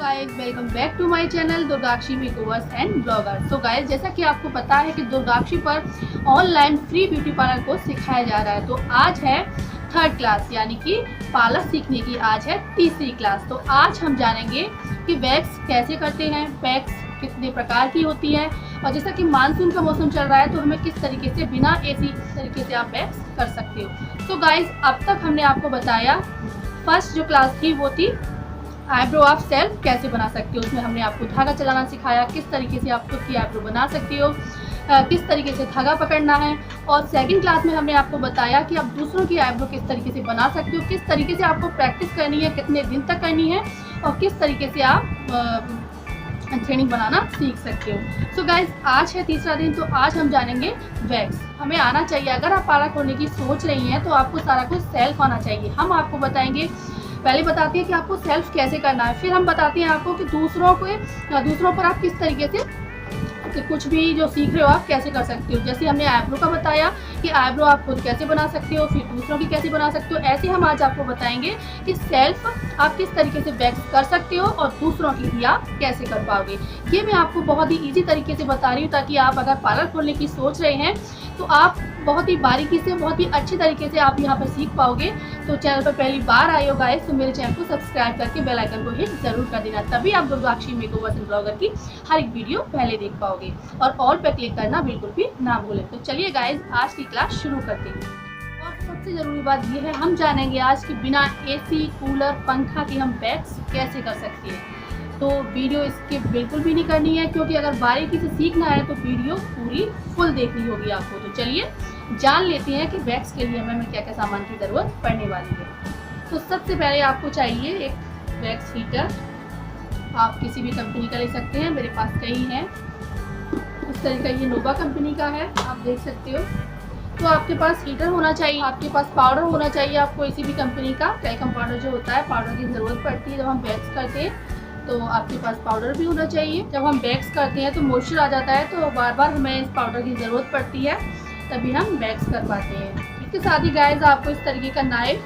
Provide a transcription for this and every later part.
Guys, welcome back to my channel Durgakshi makeovers and blogger. So guys, जैसा कि आपको पता है कि दुर्गाक्षी पर online free beauty parlour course सिखाया जा रहा है। तो आज है थर्ड क्लास, यानी कि पार्लर सीखने की आज है तीसरी क्लास। तो आज हम जानेंगे कि वैक्स कैसे करते हैं, वैक्स कितने प्रकार की होती है, और जैसा कि मानसून का मौसम चल रहा है तो हमें किस तरीके से बिना एसी तरीके से आप वैक्स कर सकते हो। तो गाइस, अब तक हमने आपको बताया, फर्स्ट जो क्लास थी वो थी आईब्रो आप सेल्फ कैसे बना सकते हो। उसमें हमने आपको धागा चलाना सिखाया, किस तरीके से आप खुद की आईब्रो बना सकते हो, किस तरीके से धागा पकड़ना है। और सेकंड क्लास में हमने आपको बताया कि आप दूसरों की आईब्रो किस तरीके से बना सकते हो, किस तरीके से आपको प्रैक्टिस करनी है, कितने दिन तक करनी है, और किस तरीके से आप थ्रेडिंग बनाना सीख सकते हो। सो गाइज, आज है तीसरा दिन। तो आज हम जानेंगे वैक्स हमें आना चाहिए। अगर आप पार्लर खोलने की सोच रही हैं तो आपको सारा कुछ सेल्फ आना चाहिए। हम आपको बताएंगे, पहले बताते हैं कि आपको सेल्फ कैसे करना है, फिर हम बताते हैं आपको कि दूसरों पर आप किस तरीके से कि कुछ भी जो सीख रहे हो आप कैसे कर सकते हो। जैसे हमने आईब्रो का बताया कि आईब्रो आप खुद कैसे बना सकते हो, फिर दूसरों की कैसे बना सकते हो। ऐसे हम आज आपको बताएंगे कि सेल्फ आप किस तरीके से वैक्स कर सकते हो और दूसरों की भी आप कैसे कर पाओगे। ये मैं आपको बहुत ही ईजी तरीके से बता रही हूँ, ताकि आप अगर पार्लर खोलने की सोच रहे हैं तो आप बहुत ही बारीकी से, बहुत ही अच्छी तरीके से आप यहाँ पर सीख पाओगे। तो चैनल पर पहली बार आए हो गाइस, तो मेरे चैनल को सब्सक्राइब करके बेल आइकन को हिट जरूर कर देना, तभी आप दुर्गाक्षी मेकओवर्स एंड ब्लॉगर की हर एक वीडियो पहले देख पाओगे। और ऑल पे क्लिक करना बिल्कुल भी ना भूलें। तो चलिए गाइस, आज की क्लास शुरू करते हैं। और सबसे ज़रूरी बात यह है, हम जानेंगे आज कि बिना एसी, कूलर, पंखा के हम वैक्स कैसे कर सकते हैं। तो वीडियो स्किप बिल्कुल भी नहीं करनी है, क्योंकि अगर बारीकी से सीखना है तो वीडियो पूरी फुल देखनी होगी आपको। तो चलिए जान लेते हैं कि वैक्स के लिए हमें क्या क्या सामान की ज़रूरत पड़ने वाली है। तो सबसे पहले आपको चाहिए एक वैक्स हीटर। आप किसी भी कंपनी का ले सकते हैं, मेरे पास कई हैं। इस तरह का ये नोवा कंपनी का है, आप देख सकते हो। तो आपके पास हीटर होना चाहिए, आपके पास पाउडर होना चाहिए। आपको किसी भी कंपनी का टेल्कम पाउडर जो होता है, पाउडर की ज़रूरत पड़ती है जब हम वैक्स करते हैं। तो आपके पास पाउडर भी होना चाहिए। जब हम वैक्स करते हैं तो मॉइस्चर आ जाता है, तो बार बार हमें इस पाउडर की ज़रूरत पड़ती है, तभी हम वैक्स कर पाते हैं। इसके साथ ही गाइस, आपको इस तरीके का नाइफ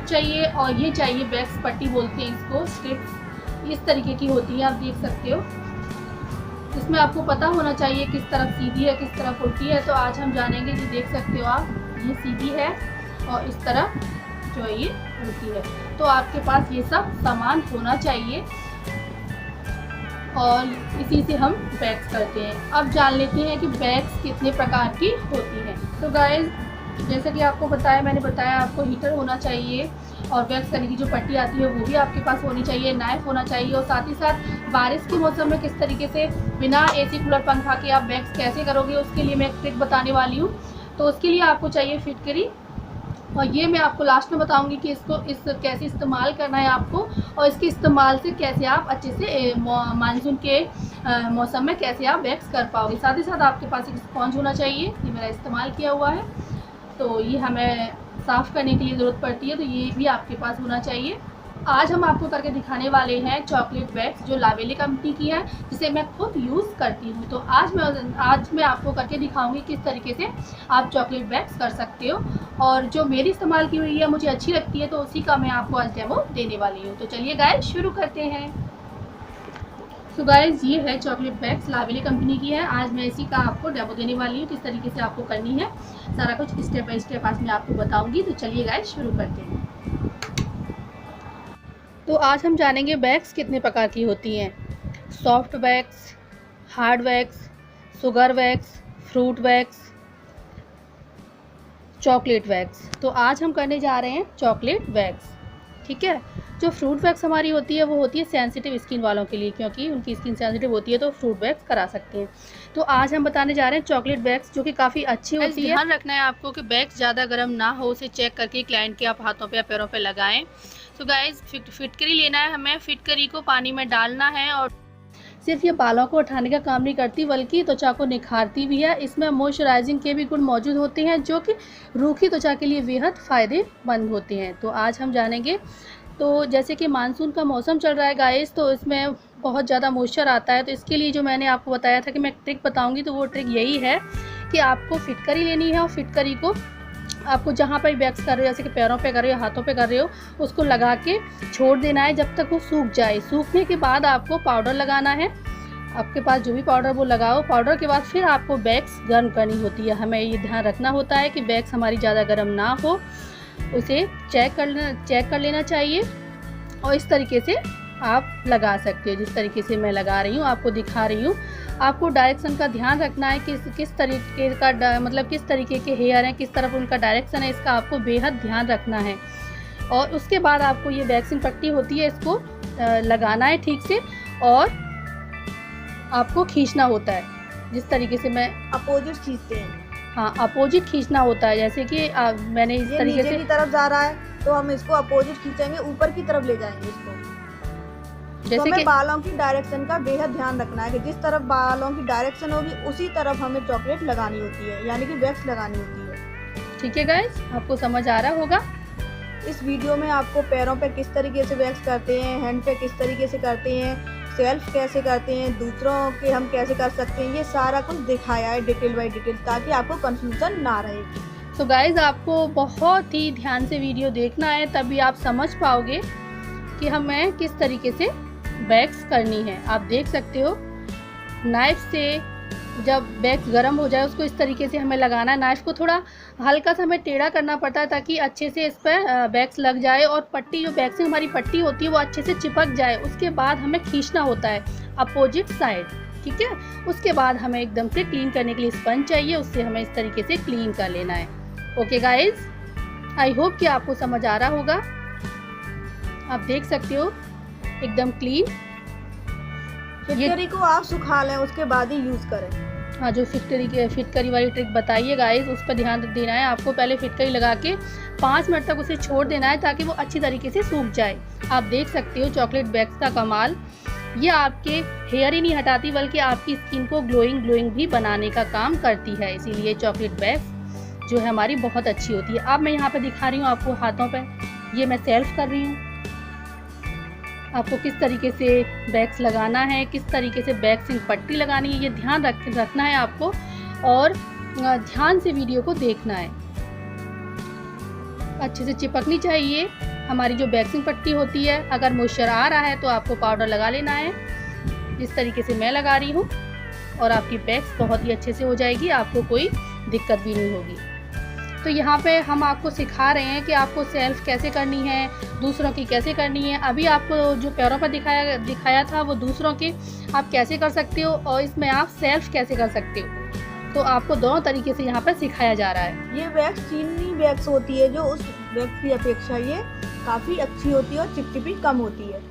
चाहिए, और ये चाहिए वैक्स पट्टी, बोलते हैं इसको, स्ट्रिप्स इस तरीके की होती है, आप देख सकते हो। इसमें आपको पता होना चाहिए किस तरफ सीधी है, किस तरफ उल्टी है। तो आज हम जानेंगे कि देख सकते हो आप, ये सीधी है और इस तरफ जो है ये उल्टी है। तो आपके पास ये सब सामान होना चाहिए, और इसी से हम वैक्स करते हैं। अब जान लेते हैं कि वैक्स कितने प्रकार की होती है। तो गाइस, जैसा कि आपको मैंने बताया आपको हीटर होना चाहिए, और वैक्स करने की जो पट्टी आती है वो भी आपके पास होनी चाहिए, नाइफ होना चाहिए। और साथ ही साथ बारिश के मौसम में किस तरीके से बिना एसी, कूलर, पंखा के आप वैक्स कैसे करोगे, उसके लिए मैं एक ट्रिक बताने वाली हूँ। तो उसके लिए आपको चाहिए फिटकरी, और ये मैं आपको लास्ट में बताऊंगी कि इसको कैसे इस्तेमाल करना है आपको, और इसके इस्तेमाल से कैसे आप अच्छे से मानसून के मौसम में कैसे आप वैक्स कर पाओगे। साथ ही साथ आपके पास एक स्पॉन्ज होना चाहिए, ये मेरा इस्तेमाल किया हुआ है। तो ये हमें साफ़ करने के लिए ज़रूरत पड़ती है, तो ये भी आपके पास होना चाहिए। आज हम आपको करके दिखाने वाले हैं चॉकलेट वैक्स, जो लावेली कंपनी की है, जिसे मैं खुद यूज़ करती हूँ। तो आज मैं आपको करके दिखाऊंगी किस तरीके से आप चॉकलेट वैक्स कर सकते हो, और जो मेरी इस्तेमाल की हुई है मुझे अच्छी लगती है, तो उसी का मैं आपको आज डेमो देने वाली हूँ। तो चलिए गाइस, शुरू करते हैं। तो गाइस, ये है चॉकलेट वैक्स, लावेली कंपनी की है। आज मैं इसी का आपको डेमो देने वाली हूँ, किस तरीके से आपको करनी है, सारा कुछ स्टेप बाय स्टेप आज मैं आपको बताऊँगी। तो चलिए गाइस, शुरू करते हैं। तो आज हम जानेंगे वैक्स कितने प्रकार की होती हैं। Soft wax, hard wax, sugar wax, fruit wax, chocolate wax. तो आज हम करने जा रहे हैं चॉकलेट वैक्स, ठीक है। जो फ्रूट वैक्स हमारी होती है वो होती है सेंसिटिव स्किन वालों के लिए, क्योंकि उनकी स्किन सेंसिटिव होती है, तो फ्रूट वैक्स करा सकते हैं। तो आज हम बताने जा रहे हैं चॉकलेट वैक्स, जो कि काफ़ी अच्छी होती है। ध्यान रखना है आपको कि वैक्स ज़्यादा गर्म ना हो, उसे चेक करके क्लाइंट के आप हाथों पे या पैरों पे लगाएं। तो गाइस, फिटकरी लेना है हमें, फिटकरी को पानी में डालना है, और सिर्फ ये बालों को उठाने का काम नहीं करती, बल्कि त्वचा को निखारती भी है। इसमें मॉइस्चराइजिंग के भी गुण मौजूद होते हैं, जो कि रूखी त्वचा के लिए बेहद फ़ायदेमंद होते हैं। तो आज हम जानेंगे। तो जैसे कि मानसून का मौसम चल रहा है गाइस, तो इसमें बहुत ज़्यादा मॉइस्चर आता है। तो इसके लिए जो मैंने आपको बताया था कि मैं ट्रिक बताऊंगी, तो वो ट्रिक यही है कि आपको फिटकरी लेनी है, और फिटकरी को आपको जहाँ पर वैक्स कर रहे हो, जैसे कि पैरों पे कर रहे हो, हाथों पे कर रहे हो, उसको लगा के छोड़ देना है जब तक वो सूख जाए। सूखने के बाद आपको पाउडर लगाना है, आपके पास जो भी पाउडर वो लगाओ। पाउडर के बाद फिर आपको वैक्स गर्म करनी होती है। हमें ये ध्यान रखना होता है कि वैक्स हमारी ज़्यादा गर्म ना हो, उसे चेक कर लेना चाहिए। और इस तरीके से आप लगा सकते हो, जिस तरीके से मैं लगा रही हूँ, आपको दिखा रही हूँ। आपको डायरेक्शन का ध्यान रखना है कि किस तरीके का मतलब किस तरीके के हेयर हैं, किस तरफ उनका डायरेक्शन है, इसका आपको बेहद ध्यान रखना है। और उसके बाद आपको ये वैक्सिंग पट्टी होती है, इसको लगाना है ठीक से, और आपको खींचना होता है जिस तरीके से मैं अपोजिट खींचते हैं। हाँ, अपोजिट खींचना होता है। जैसे कि मैंने इस तरीके से की तरफ जा रहा है तो हम इसको अपोजिट खींचेंगे, ऊपर की तरफ ले जाएंगे इसको। जैसे तो कि बालों की डायरेक्शन का बेहद ध्यान रखना है कि जिस तरफ बालों की डायरेक्शन होगी उसी तरफ हमें चॉकलेट लगानी होती है, यानी कि वैक्स लगानी होती है। ठीक है गाइस, आपको समझ आ रहा होगा। इस वीडियो में आपको पैरों पे किस तरीके से वैक्स करते हैं, हैंड पे किस तरीके से करते हैं, सेल्फ कैसे करते हैं, दूसरों के हम कैसे कर सकते हैं, ये सारा कुछ दिखाया है डिटेल बाय डिटेल, ताकि आपको कंफ्यूजन ना रहे। तो गाइस, आपको बहुत ही ध्यान से वीडियो देखना है, तभी आप समझ पाओगे कि हमें किस तरीके से वैक्स करनी है। आप देख सकते हो नाइफ से जब वैक्स गर्म हो जाए उसको इस तरीके से हमें लगाना है। नाइफ को थोड़ा हल्का सा हमें टेढ़ा करना पड़ता है ताकि अच्छे से इस पर वैक्स लग जाए और पट्टी, जो वैक्सिंग हमारी पट्टी होती है वो अच्छे से चिपक जाए। उसके बाद हमें खींचना होता है अपोजिट साइड, ठीक है। उसके बाद हमें एकदम से क्लीन करने के लिए स्पंज चाहिए, उससे हमें इस तरीके से क्लीन कर लेना है। ओके गाइज, आई होप कि आपको समझ आ रहा होगा। आप देख सकते हो एकदम क्लीन। फिटकरी को आप सुखा लें, उसके बाद ही यूज़ करें। हाँ, जो फिटकरी वाली ट्रिक बताइए गाइस, उस पर ध्यान देना है। आपको पहले फिटकरी लगा के 5 मिनट तक उसे छोड़ देना है ताकि वो अच्छी तरीके से सूख जाए। आप देख सकते हो चॉकलेट वैक्स का कमाल। ये आपके हेयर ही नहीं हटाती बल्कि आपकी स्किन को ग्लोइंग भी बनाने का काम करती है। इसीलिए चॉकलेट वैक्स जो है हमारी बहुत अच्छी होती है। अब मैं यहाँ पे दिखा रही हूँ आपको हाथों पे, ये मैं सेल्फ कर रही हूँ। आपको किस तरीके से वैक्स लगाना है, किस तरीके से वैक्सिंग पट्टी लगानी है, ये ध्यान रखना है आपको, और ध्यान से वीडियो को देखना है। अच्छे से चिपकनी चाहिए हमारी जो वैक्सिंग पट्टी होती है। अगर मॉइस्चर आ रहा है तो आपको पाउडर लगा लेना है, जिस तरीके से मैं लगा रही हूँ, और आपकी वैक्स बहुत ही अच्छे से हो जाएगी, आपको कोई दिक्कत भी नहीं होगी। तो यहाँ पे हम आपको सिखा रहे हैं कि आपको सेल्फ कैसे करनी है, दूसरों की कैसे करनी है। अभी आपको जो पैरों पर दिखाया था वो दूसरों के आप कैसे कर सकते हो, और इसमें आप सेल्फ कैसे कर सकते हो। तो आपको दोनों तरीके से यहाँ पर सिखाया जा रहा है। ये वैक्स चीनी वैक्स होती है जो उस वैक्स की अपेक्षा ये काफ़ी अच्छी होती है और चिपचिपी कम होती है।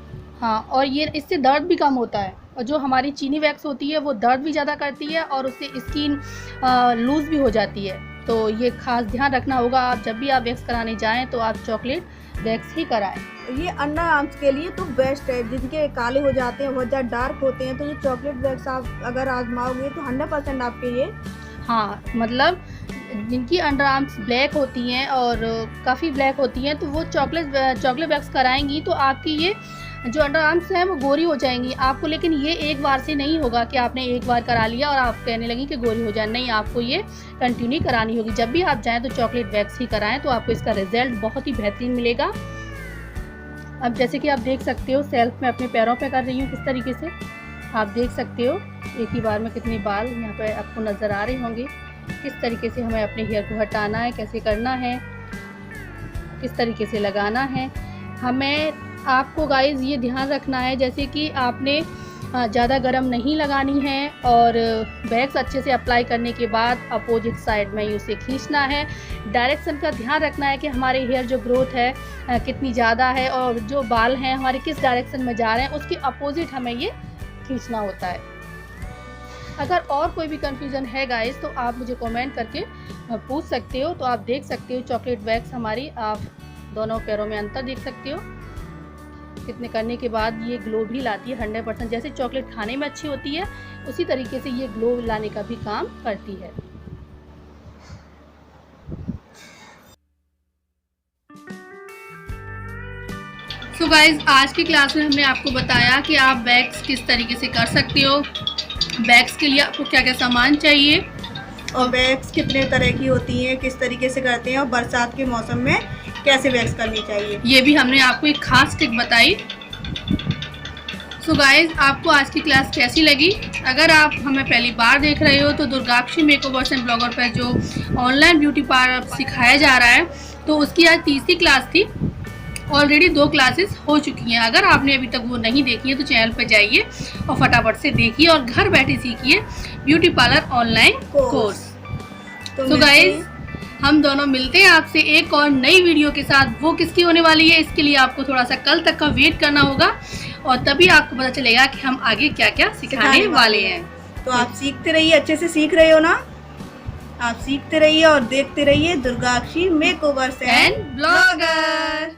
हाँ, और ये इससे दर्द भी कम होता है। और जो हमारी चीनी वैक्स होती है वो दर्द भी ज़्यादा करती है और उससे स्किन लूज़ भी हो जाती है। तो ये खास ध्यान रखना होगा, आप जब भी आप वैक्स कराने जाएं तो आप चॉकलेट वैक्स ही कराएं। ये अंडर आर्म्स के लिए तो बेस्ट है, जिनके काले हो जाते हैं, बहुत ज़्यादा डार्क होते हैं, तो ये चॉकलेट वैक्स आप अगर आजमाओगे तो 100% आपके ये, हाँ, मतलब जिनकी अंडर आर्म्स ब्लैक होती हैं और काफ़ी ब्लैक होती हैं तो वो चॉकलेट वैक्स कराएंगी तो आपकी ये जो अंडर आर्म्स हैं वो गोरी हो जाएंगी आपको। लेकिन ये एक बार से नहीं होगा कि आपने एक बार करा लिया और आप कहने लगी कि गोरी हो जाए, नहीं, आपको ये कंटिन्यू करानी होगी। जब भी आप जाएं तो चॉकलेट वैक्स ही कराएं, तो आपको इसका रिजल्ट बहुत ही बेहतरीन मिलेगा। अब जैसे कि आप देख सकते हो सेल्फ में अपने पैरों पे कर रही हूँ किस तरीके से, आप देख सकते हो एक ही बार में कितने बाल यहाँ पे आपको नज़र आ रहे होंगे। किस तरीके से हमें अपने हेयर को हटाना है, कैसे करना है, किस तरीके से लगाना है। हमें आपको गाइस ये ध्यान रखना है जैसे कि आपने ज़्यादा गर्म नहीं लगानी है और वैक्स अच्छे से अप्लाई करने के बाद अपोजिट साइड में ही उसे खींचना है। डायरेक्शन का ध्यान रखना है कि हमारे हेयर जो ग्रोथ है कितनी ज़्यादा है और जो बाल हैं हमारे किस डायरेक्शन में जा रहे हैं उसके अपोजिट हमें ये खींचना होता है। अगर और कोई भी कंफ्यूजन है गाइस तो आप मुझे कमेंट करके पूछ सकते हो। तो आप देख सकते हो चॉकलेट वैक्स हमारी, आप दोनों पैरों में अंतर देख सकते हो कितने करने के बाद ये ग्लो भी लाती है 100%। जैसे चॉकलेट खाने में अच्छी होती है उसी तरीके से ये ग्लो लाने का भी काम करती है। सो गाइज आज की क्लास में हमने आपको बताया कि आप वैक्स किस तरीके से कर सकते हो, वैक्स के लिए आपको क्या क्या सामान चाहिए, और वैक्स कितने तरह की होती हैं, किस तरीके से करते हैं और बरसात के मौसम में कैसे वैक्स करनी चाहिए, ये भी हमने आपको एक खास टिप बताई। सो गाइज, आपको आज की क्लास कैसी लगी? अगर आप हमें पहली बार देख रहे हो तो दुर्गाक्षी मेकओवर्स एंड ब्लॉगर पर जो ऑनलाइन ब्यूटी पार्लर सिखाया जा रहा है तो उसकी आज तीसरी क्लास थी। ऑलरेडी 2 क्लासेस हो चुकी हैं। अगर आपने अभी तक वो नहीं देखी है तो चैनल पर जाइए और फटाफट से देखिए और घर बैठे सीखिए ब्यूटी पार्लर ऑनलाइन कोर्स। तो गाइज, हम दोनों मिलते हैं आपसे एक और नई वीडियो के साथ। वो किसकी होने वाली है इसके लिए आपको थोड़ा सा कल तक का वेट करना होगा और तभी आपको पता चलेगा कि हम आगे क्या क्या सिखाने वाले हैं। तो आप सीखते रहिए, अच्छे से सीख रहे हो ना, आप सीखते रहिए और देखते रहिए दुर्गाक्षी मेकओवर्स एंड ब्लॉगर।